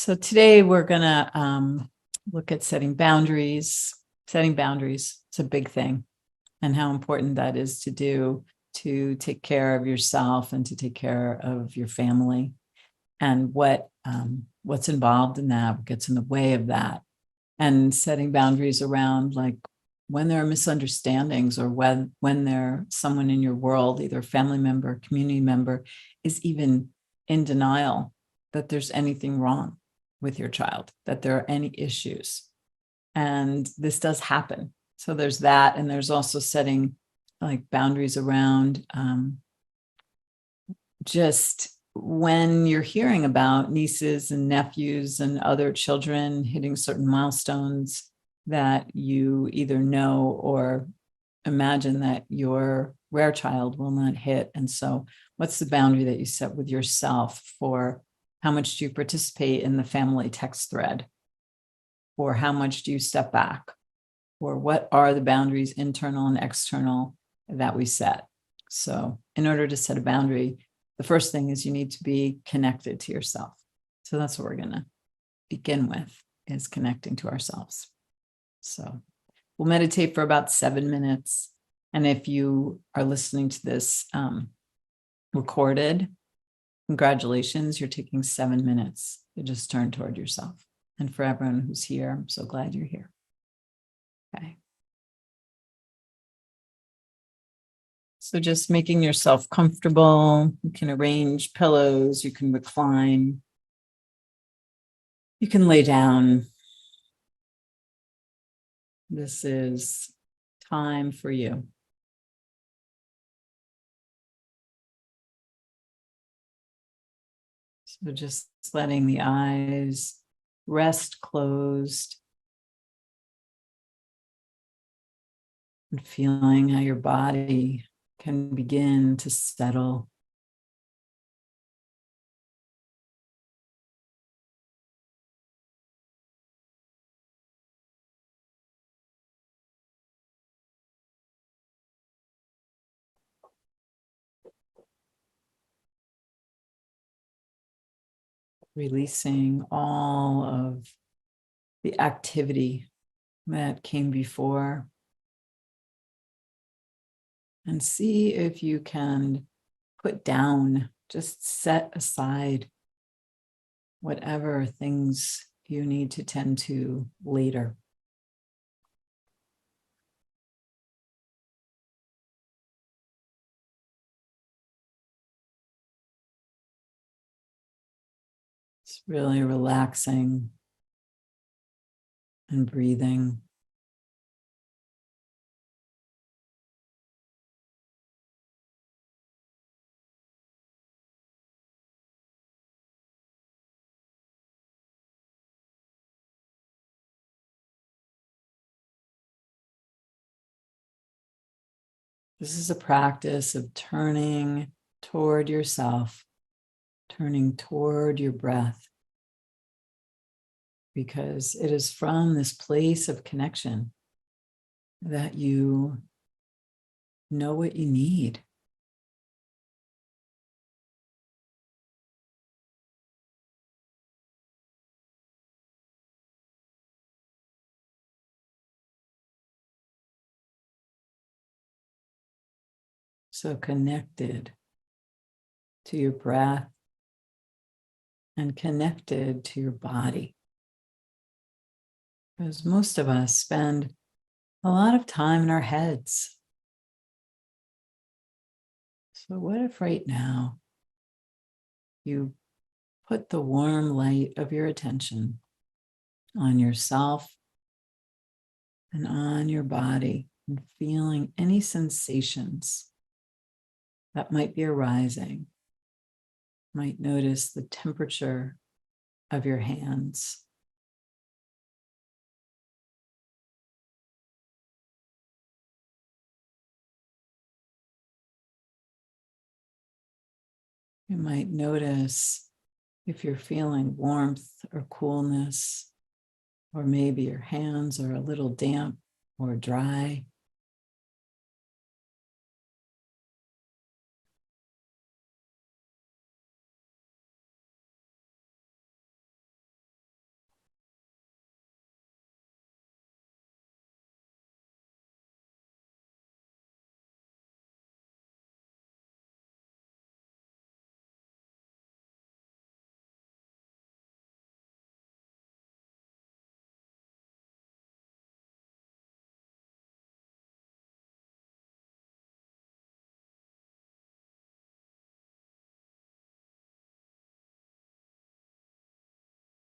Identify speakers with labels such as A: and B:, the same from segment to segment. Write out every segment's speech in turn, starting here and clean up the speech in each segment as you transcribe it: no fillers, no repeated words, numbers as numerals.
A: So today we're going to look at setting boundaries. Setting boundaries is a big thing, and how important that is to do to take care of yourself and to take care of your family, and what's involved in that, what gets in the way of that, and setting boundaries around like when there are misunderstandings, or when there someone in your world, either a family member, community member, is even in denial that there's anything wrong with your child, that there are any issues. And this does happen. So there's that. And there's also setting like boundaries around just when you're hearing about nieces and nephews and other children hitting certain milestones that you either know or imagine that your rare child will not hit. And so what's the boundary that you set with yourself for how much do you participate in the family text thread? Or how much do you step back? Or what are the boundaries, internal and external, that we set? So in order to set a boundary, the first thing is you need to be connected to yourself. So that's what we're going to begin with, is connecting to ourselves. So we'll meditate for about 7 minutes. And if you are listening to this recorded, congratulations, you're taking 7 minutes to just turn toward yourself. And for everyone who's here, I'm so glad you're here. Okay. So just making yourself comfortable. You can arrange pillows, you can recline, you can lay down. This is time for you. So just letting the eyes rest closed and feeling how your body can begin to settle. Releasing all of the activity that came before. And see if you can put down, just set aside whatever things you need to tend to later. It's really relaxing and breathing. This is a practice of turning toward yourself, turning toward your breath, because it is from this place of connection that you know what you need. So connected to your breath and connected to your body. Because most of us spend a lot of time in our heads. So what if right now you put the warm light of your attention on yourself and on your body, and feeling any sensations that might be arising? You might notice the temperature of your hands. You might notice if you're feeling warmth or coolness, or maybe your hands are a little damp or dry.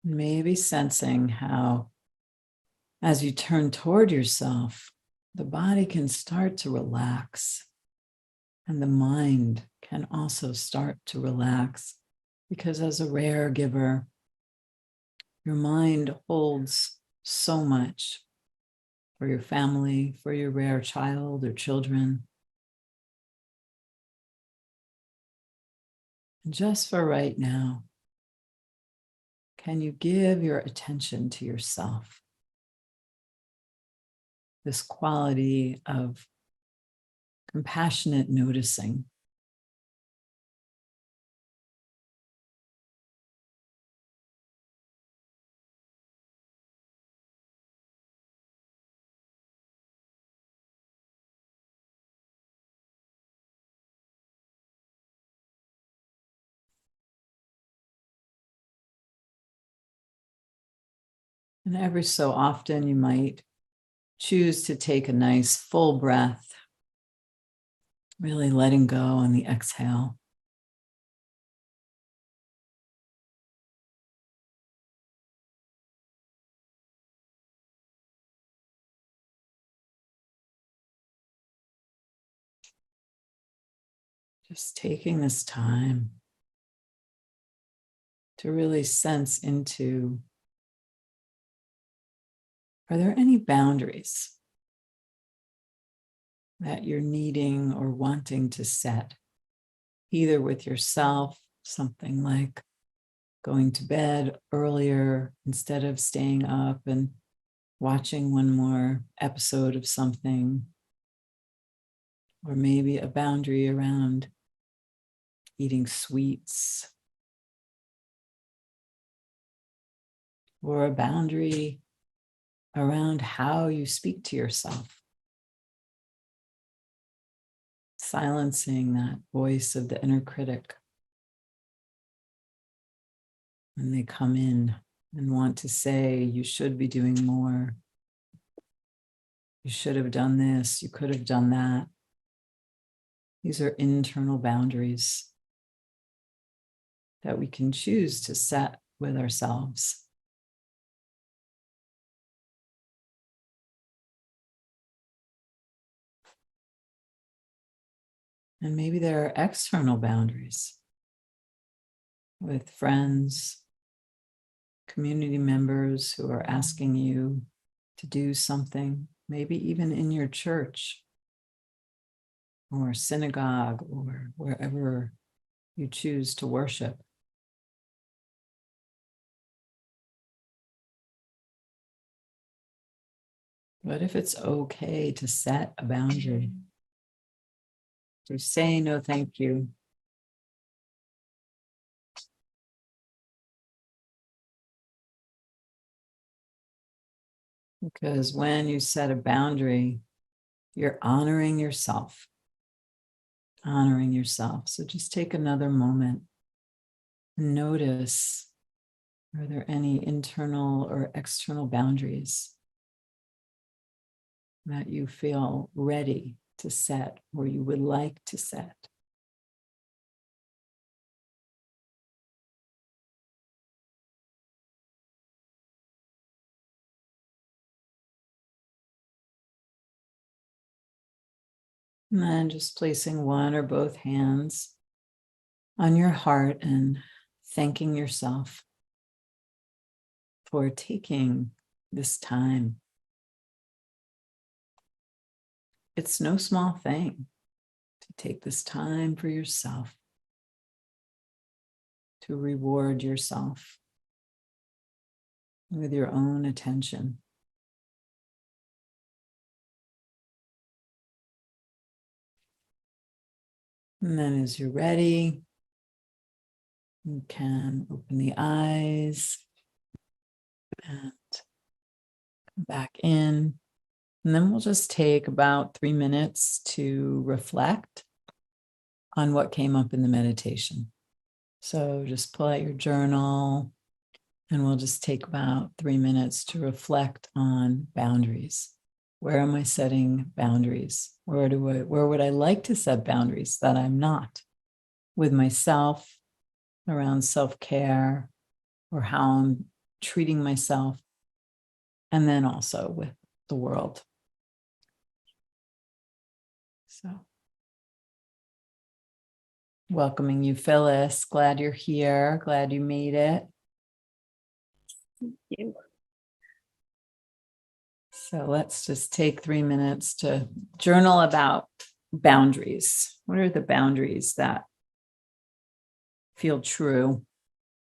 A: Maybe sensing how, as you turn toward yourself, the body can start to relax and the mind can also start to relax, because as a rare giver, your mind holds so much for your family, for your rare child or children. And just for right now, can you give your attention to yourself? This quality of compassionate noticing. And every so often, you might choose to take a nice full breath, really letting go on the exhale. Just taking this time to really sense into, are there any boundaries that you're needing or wanting to set, either with yourself, something like going to bed earlier instead of staying up and watching one more episode of something, or maybe a boundary around eating sweets, or a boundary around how you speak to yourself, silencing that voice of the inner critic when they come in and want to say, you should be doing more. You should have done this. You could have done that. These are internal boundaries that we can choose to set with ourselves. And maybe there are external boundaries with friends, community members who are asking you to do something, maybe even in your church or synagogue or wherever you choose to worship. But if it's okay to set a boundary, to say no, thank you, because when you set a boundary, you're honoring yourself. Honoring yourself. So just take another moment and notice, are there any internal or external boundaries that you feel ready to set or you would like to set? And then just placing one or both hands on your heart and thanking yourself for taking this time. It's no small thing to take this time for yourself, to reward yourself with your own attention. And then as you're ready, you can open the eyes and come back in. And then we'll just take about 3 minutes to reflect on what came up in the meditation. So just pull out your journal and we'll just take about 3 minutes to reflect on boundaries. Where am I setting boundaries? Where would I like to set boundaries that I'm not? With myself, around self-care, or how I'm treating myself, and then also with the world. So, welcoming you, Phyllis. Glad you're here. Glad you made it.
B: Thank you.
A: So let's just take 3 minutes to journal about boundaries. What are the boundaries that feel true?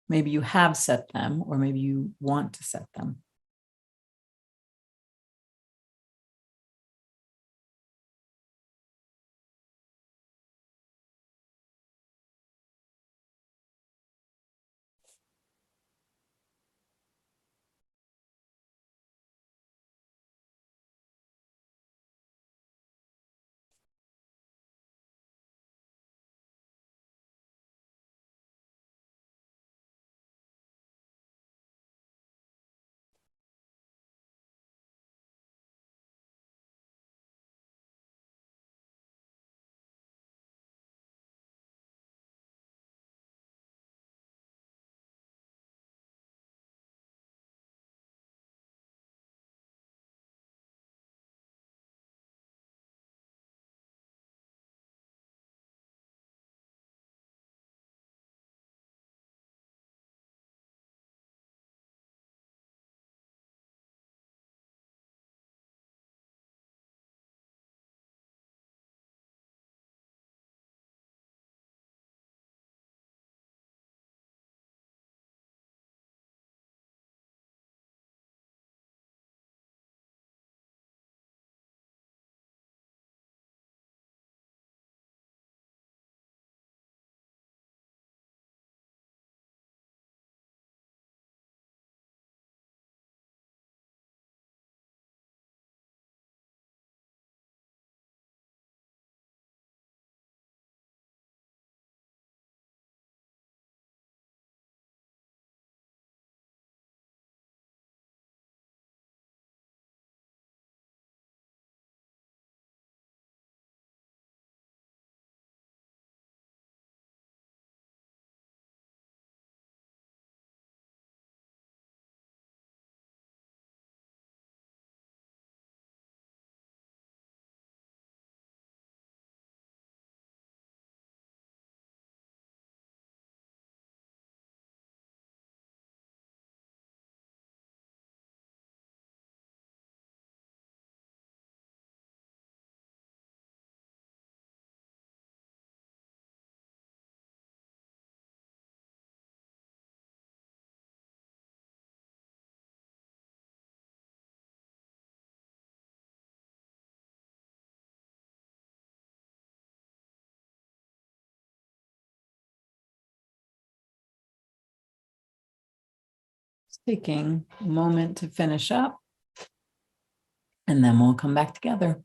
A: Maybe you have set them, or maybe you want to set them. Taking a moment to finish up, and then we'll come back together.